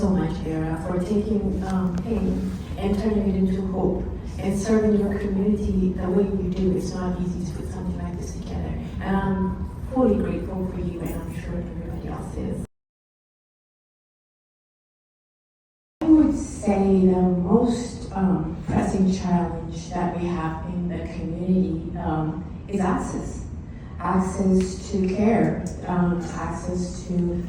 so much, Vera, for taking pain and turning it into hope and serving your community the way you do. It's not easy to put something like this together. And I'm fully grateful for you, and I'm sure everybody else is. I would say the most pressing challenge that we have in the community is access. Access to care, access to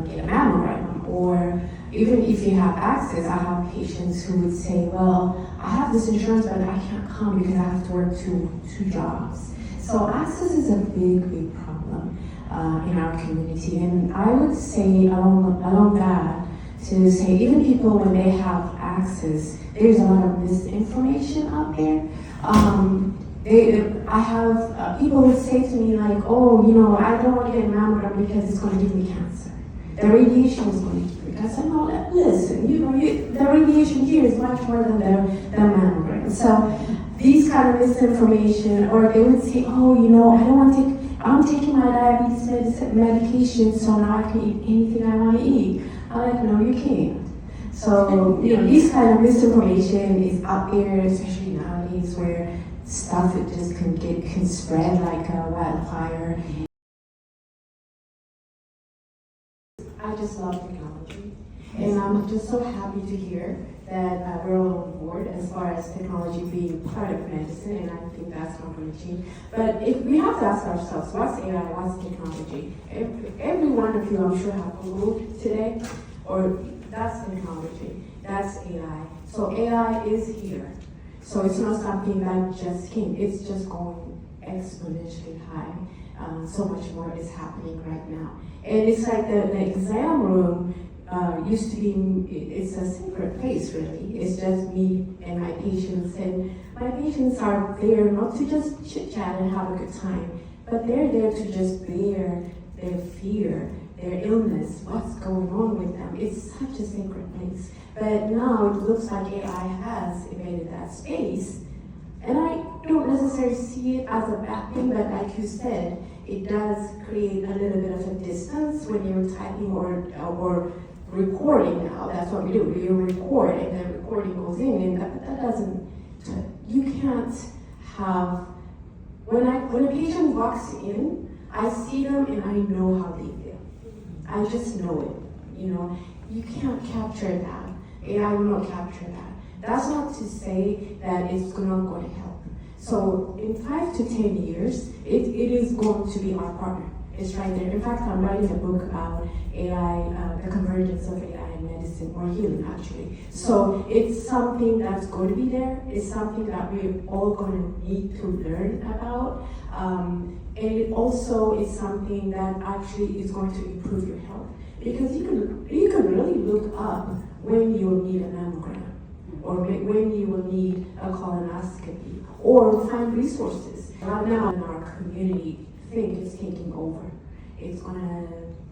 get a mammogram, or even if you have access, I have patients who would say, well, I have this insurance, but I can't come because I have to work two jobs. So access is a big problem in our community. And I would say along that, to say even people when they have access, there's a lot of misinformation out there. I have people would say to me like, oh, you know, I don't want to get a mammogram because it's going to give me cancer. The radiation is going to give me cancer. No, listen, you know, the radiation here is much more than the mammogram. So these kind of misinformation, or they would say, oh, you know, I'm taking my diabetes medication, so now I can eat anything I want to eat. I'm like, no, you can't. So, you know, these kind of misinformation is out there, especially nowadays where stuff it just can spread like a wildfire. I just love technology, and I'm just so happy to hear that we're all on board as far as technology being part of medicine, and I think that's not going to change. But if we have to ask ourselves, what's AI, what's technology? Every one of you, I'm sure, have Googled today, or that's technology, that's AI. So AI is here. So it's not something that just came, it's just going exponentially high. So much more is happening right now. And it's like the exam room used to be, it's a separate place really. It's just me and my patients, and my patients are there not to just chit chat and have a good time, but they're there to just bear their fear, their illness, what's going on with them. It's such a sacred place. But now it looks like AI has invaded that space. And I don't necessarily see it as a bad thing, but like you said, it does create a little bit of a distance when you're typing or recording now. That's what we do. You record and the recording goes in, and that doesn't, you can't have, when a patient walks in, I see them and I know how they feel. I just know it, you know. You can't capture that. AI will not capture that. That's not to say that it's not going to help. So in 5 to 10 years, it is going to be our partner. It's right there. In fact, I'm writing a book about AI, the convergence of AI in medicine, or healing actually. So it's something that's going to be there. It's something that we're all going to need to learn about. And it also is something that actually is going to improve your health. Because you can really look up when you will need a mammogram, or when you will need a colonoscopy, or find resources. Right now in our community, think it's taking over. It's gonna,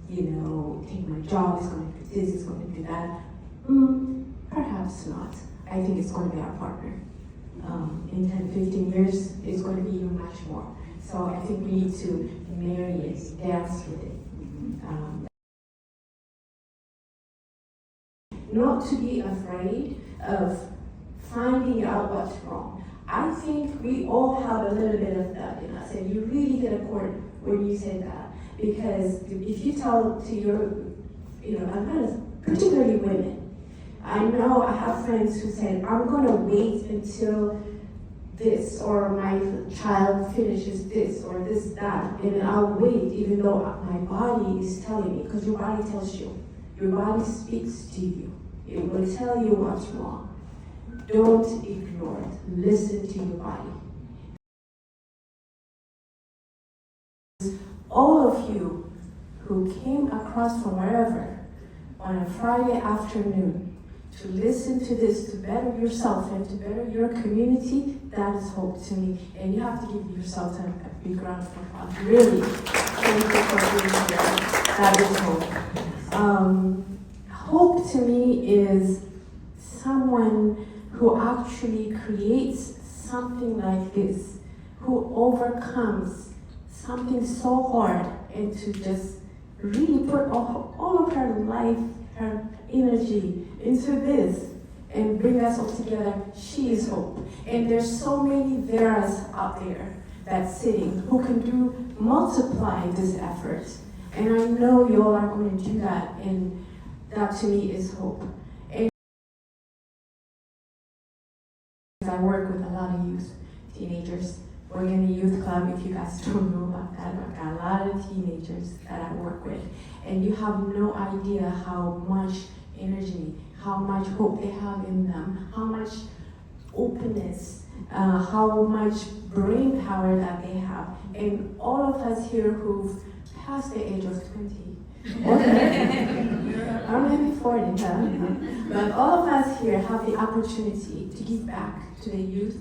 you know, take my job, it's gonna do this, it's gonna do that. Perhaps not. I think it's gonna be our partner. In 10, 15 years, it's gonna be even much more. So I think we need to marry it, dance with it. Not to be afraid of finding out what's wrong. I think we all have a little bit of that in us, and you really hit a chord when you said that. Because if you tell to your, you know, particularly women, I know I have friends who said, I'm gonna wait until this, or my child finishes this, or this, that, and I'll wait even though my body is telling me, because your body tells you. Your body speaks to you. It will tell you what's wrong. Don't ignore it. Listen to your body. All of you who came across from wherever on a Friday afternoon to listen to this, to better yourself and to better your community, that is hope to me. And you have to give yourself a big round of applause. Really. Thank you for being here. That is hope. Hope to me is someone who actually creates something like this, who overcomes something so hard, and to just really put all of her life her energy into this and bring us all together. She is hope. And there's so many Veras out there that's sitting who can multiply this effort. And I know you all are going to do that, and that to me is hope. And I work with a lot of youth, teenagers. We're in a youth club, if you guys don't know about that. I've got a lot of teenagers that I work with. And you have no idea how much energy, how much hope they have in them, how much openness, how much brain power that they have. And all of us here who've passed the age of 20, or maybe 40, but all of us here have the opportunity to give back to the youth,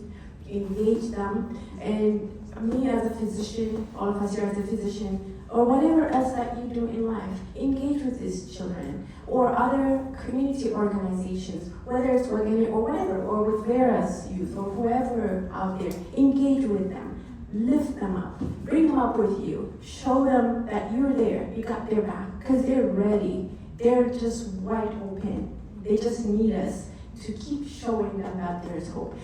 engage them, and me as a physician, all of us here as a physician, or whatever else that you do in life, engage with these children, or other community organizations, whether it's organic or whatever, or with Vera's youth, or whoever out there, engage with them, lift them up, bring them up with you, show them that you're there, you got their back, because they're ready, they're just wide open, they just need us to keep showing them that there's hope.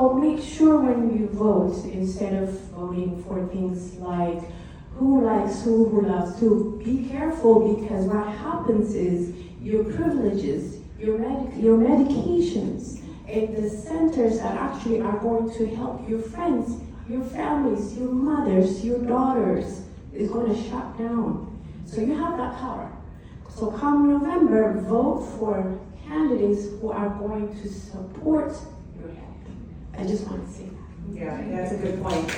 So make sure when you vote, instead of voting for things like who likes who loves who, be careful, because what happens is your privileges, your medications, and the centers that actually are going to help your friends, your families, your mothers, your daughters, is going to shut down. So you have that power. So come November, vote for candidates who are going to support your health. I just want to say that. Yeah, that's a good point.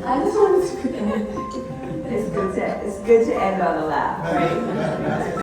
I just wanted to It's good to end on a laugh, right?